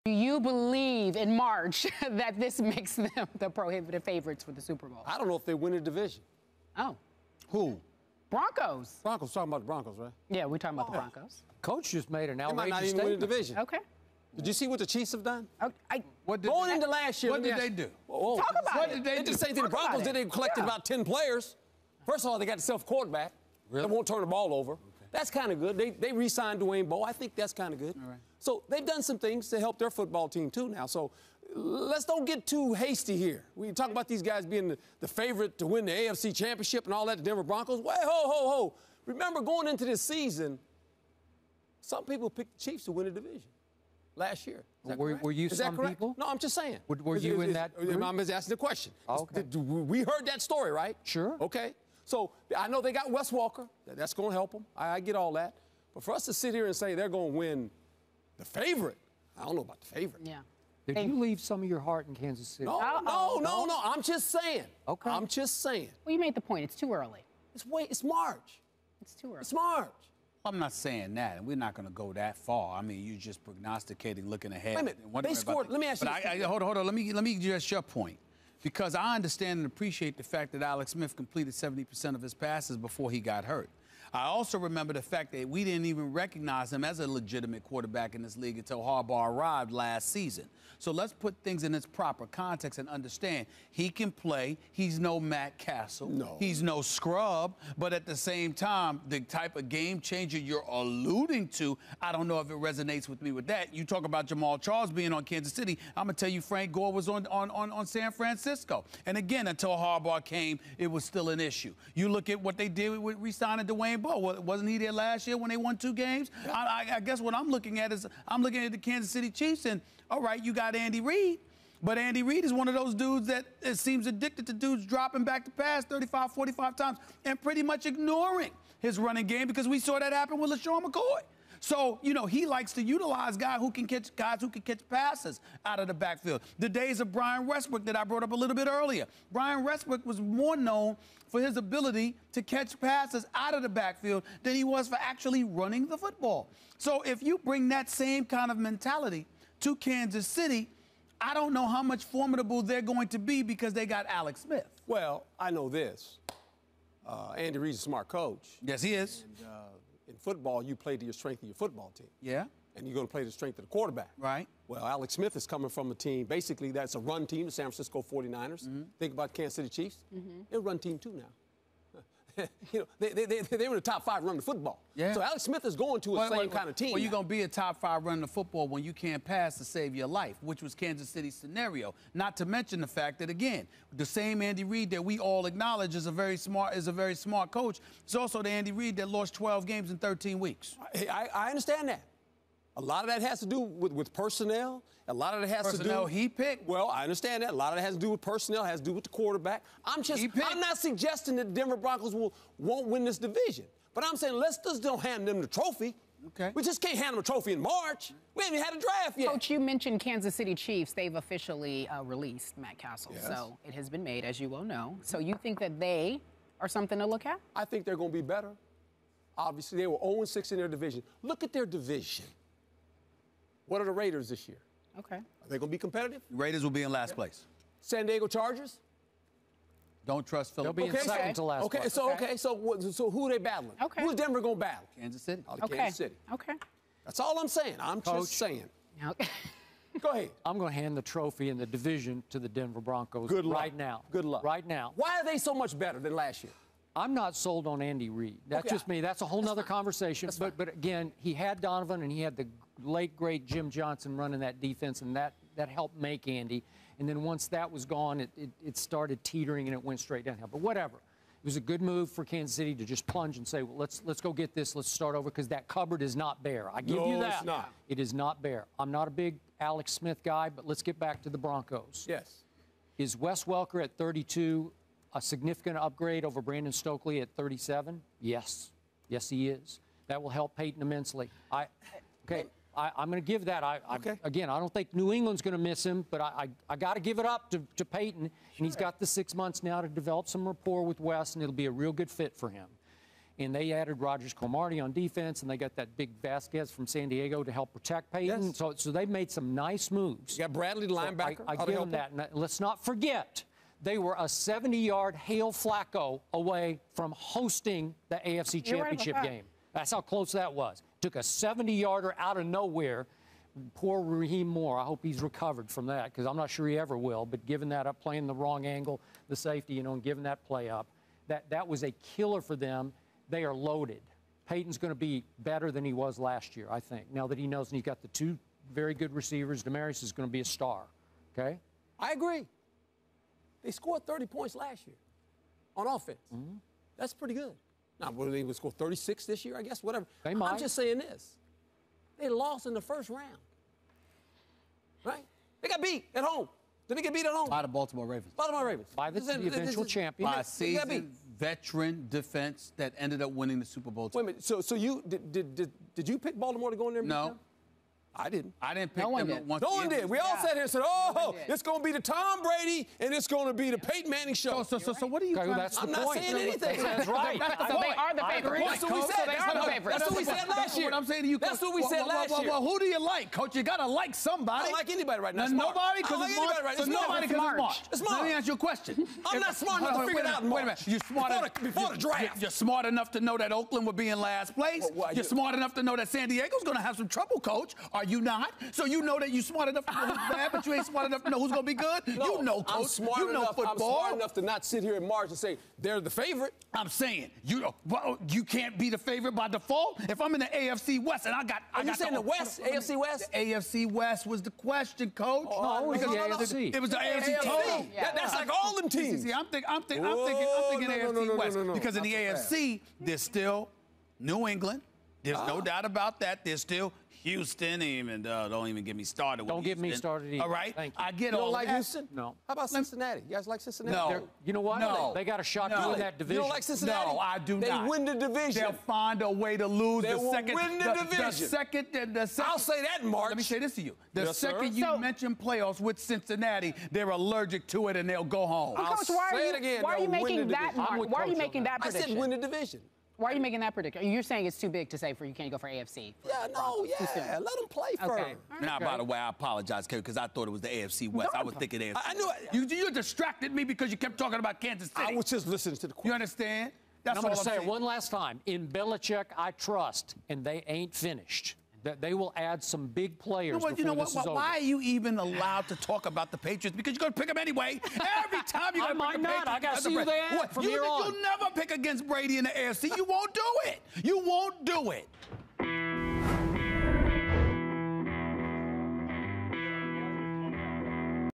Do you believe in March that this makes them the prohibitive favorites for the Super Bowl? I don't know if they win the division. Oh. Who? Broncos. Broncos. Talking about the Broncos, right? Yeah, we're talking about the Broncos. Coach just made an outrageous They might not even statement. win the division. Okay. Did you see what the Chiefs have done? Going into last year. What did they do? Talk about What it. did they They do? did the same thing the Talk about Broncos it. did. They collected about 10 players. First of all, they got the self-quarterback. Really? That won't turn the ball over. Okay. That's kind of good. They re-signed Dwayne Bowe. I think that's kind of good. All right. So they've done some things to help their football team, too, now. So let's don't get too hasty here. We talk about these guys being the favorite to win the AFC Championship and all that, the Denver Broncos. Wait, ho. Remember, going into this season, some people picked the Chiefs to win the division last year. Were you some people? No, I'm just saying. Were you in that group? I'm just asking the question. Okay. We heard that story, right? Sure. Okay. So I know they got Wes Welker. That's going to help them. I get all that. But for us to sit here and say they're going to win the favorite, I don't know about the favorite. Yeah. Did you leave some of your heart in Kansas City? No. I'm just saying. Okay. I'm just saying. Well, you made the point. It's too early. It's March. It's too early. It's March. I'm not saying that, and we're not going to go that far. I mean, you're just prognosticating, looking ahead. Wait a minute. They scored. Let me ask you. But hold on. Let me address your point, because I understand and appreciate the fact that Alex Smith completed 70% of his passes before he got hurt. I also remember the fact that we didn't even recognize him as a legitimate quarterback in this league until Harbaugh arrived last season. So let's put things in its proper context and understand he can play. He's no Matt Castle. No. He's no scrub. But at the same time, the type of game changer you're alluding to, I don't know if it resonates with me with that. You talk about Jamal Charles being on Kansas City. I'm going to tell you Frank Gore was on San Francisco. And again, until Harbaugh came, it was still an issue. You look at what they did with re-signing Dwayne Bowe. Wasn't he there last year when they won 2 games? I guess what I'm looking at is I'm looking at the Kansas City Chiefs, and all right, you got Andy Reid, but Andy Reid is one of those dudes that it seems addicted to dudes dropping back to pass 35, 45 times and pretty much ignoring his running game, because we saw that happen with LaShawn McCoy. So, you know, he likes to utilize guys who can catch passes out of the backfield. The days of Brian Westbrook that I brought up a little bit earlier. Brian Westbrook was more known for his ability to catch passes out of the backfield than he was for actually running the football. So if you bring that same kind of mentality to Kansas City, I don't know how much formidable they're going to be because they got Alex Smith. Well, I know this. Andy Reid's a smart coach. Yes, he is. And, in football, you play to your strength of your football team. Yeah. And you're going to play to the strength of the quarterback. Right. Well, Alex Smith is coming from a team, basically, that's a run team, the San Francisco 49ers. Mm-hmm. Think about Kansas City Chiefs. Mm-hmm. They're a run team, too, now. You know, they were the top 5 running the football. Yeah. So Alex Smith is going to a same kind of team. Well, you're going to be a top 5 running the football when you can't pass to save your life, which was Kansas City's scenario. Not to mention the fact that, again, the same Andy Reid that we all acknowledge is a very smart coach. It's also the Andy Reid that lost 12 games in 13 weeks. I understand that. A lot of that has to do with personnel. A lot of it has to do personnel he picked. Well, I understand that. A lot of it has to do with personnel, has to do with the quarterback. I'm not suggesting that the Denver Broncos won't win this division. But I'm saying let's just don't hand them the trophy. Okay. We just can't hand them a trophy in March. We haven't even had a draft yet. Coach, you mentioned Kansas City Chiefs. They've officially released Matt Castle. Yes. So it has been made, as you well know. So you think that they are something to look at? I think they're going to be better. Obviously, they were 0-6 in their division. Look at their division. What are the Raiders this year? Okay. Are they going to be competitive? Raiders will be in last place. San Diego Chargers? Don't trust Philip. They'll be in second to last place. So who are they battling? Okay. Who's Denver going to battle? Kansas City. Kansas City. Okay. That's all I'm saying. I'm just saying. Okay. Go ahead. I'm going to hand the trophy in the division to the Denver Broncos right now. Good luck. Right now. Why are they so much better than last year? I'm not sold on Andy Reid. That's just me. That's a whole nother conversation. But again, he had Donovan and he had the late, great Jim Johnson running that defense, and that helped make Andy. And then once that was gone, it started teetering and it went straight downhill. But whatever. It was a good move for Kansas City to just plunge and say, well, let's go get this. Let's start over, because that cupboard is not bare. I give you that. No, it's not. It is not bare. I'm not a big Alex Smith guy, but let's get back to the Broncos. Yes. Is Wes Welker at 32 a significant upgrade over Brandon Stokely at 37? Yes. Yes, he is. That will help Peyton immensely. I'm going to give that. Again, I don't think New England's going to miss him, but I got to give it up to Peyton. Sure. And he's got the 6 months now to develop some rapport with Wes, and it'll be a real good fit for him. And they added Rogers Cromartie on defense, and they got that big Vasquez from San Diego to help protect Peyton. Yes. So they made some nice moves. You got Bradley, the linebacker. I give them that. And let's not forget, they were a 70-yard Hail Flacco away from hosting the AFC Championship game. That's how close that was. Took a 70-yarder out of nowhere. Poor Raheem Moore. I hope he's recovered from that, because I'm not sure he ever will. But giving that up, playing the wrong angle, the safety, and giving that play up, that was a killer for them. They are loaded. Peyton's going to be better than he was last year, I think, now that he knows, and he's got the two very good receivers. Demaryius is going to be a star, okay? I agree. They scored 30 points last year on offense. Mm-hmm. That's pretty good. Now, will they score 36 this year, I guess? Whatever. They might. I'm just saying this. They lost in the first round, right? They got beat at home. Did they get beat at home? By the Baltimore Ravens. Baltimore Ravens. By the eventual champion. By a seasoned veteran defense that ended up winning the Super Bowl. Wait a minute. So you did you pick Baltimore to go in there? No. I didn't. I didn't pick No one them. did. No one did. We all sat here and said, oh, it's going to be the Tom Brady and it's going to be the Peyton Manning show. So what are you trying to say? I'm not saying anything. That's right. So they are the favorites. That's what we said. So they are the favorites. That's what we said last year. What I'm saying to you, Coach, that's what we said last year. Well, who do you like, Coach? You got to like somebody. I don't like anybody right now. Nobody? I don't like anybody right now. Nobody because it's March. It's March. Let me ask you a question. I'm not smart enough to figure it out in March. Wait a minute. You're smart before the draft. You're smart enough to know that Oakland would be in last place. You're smart enough to know that San Diego's going to have some trouble, Coach. Are you not? So you know that you're smart enough to know who's bad, but you ain't smart enough to know who's going to be good? No, you know, Coach. I'm smart you know enough, football. I'm smart enough to not sit here in March and say they're the favorite. I'm saying you can't be the favorite by default. If I'm in the AFC West and I got you saying the West, AFC West? The AFC West was the question, Coach. No, it was the AFC. It was the AFC total. That's like all them teams. See, I'm thinking AFC West because in the AFC there's still New England. There's no doubt about that. There's still Houston, don't even get me started with Don't get me started either. All right? Thank you. I get You all don't like that. Houston? No. How about Cincinnati? You guys like Cincinnati? No. You know what? No. They got a shot to win that division. You don't like Cincinnati? No, I do not. They win the division. They'll find a way to lose They the will second. win the division. The second. I'll say that in March. Let me say this to you. The Yes, second sir. you mention playoffs with Cincinnati, they're allergic to it and they'll go home. I'll Coach, why say it again. are you They'll win making the that? division. Why are you making that I prediction? said win the division. Why are you making that prediction? You're saying it's too big to say you can't go for AFC. Let them play first. Okay. Now, by the way, I apologize, because I thought it was the AFC West. I was thinking AFC. I knew it. You distracted me because you kept talking about Kansas City. I was just listening to the question. You understand? That's I'm going to all say saying. it one last time. In Belichick, I trust, and they ain't finished. That they will add some big players before this is over. Why are you even allowed to talk about the Patriots? Because you're going to pick them anyway. Every time you're going to pick the Patriots. I got to see who they add from here on. You'll never pick against Brady in the AFC. You won't do it. You won't do it.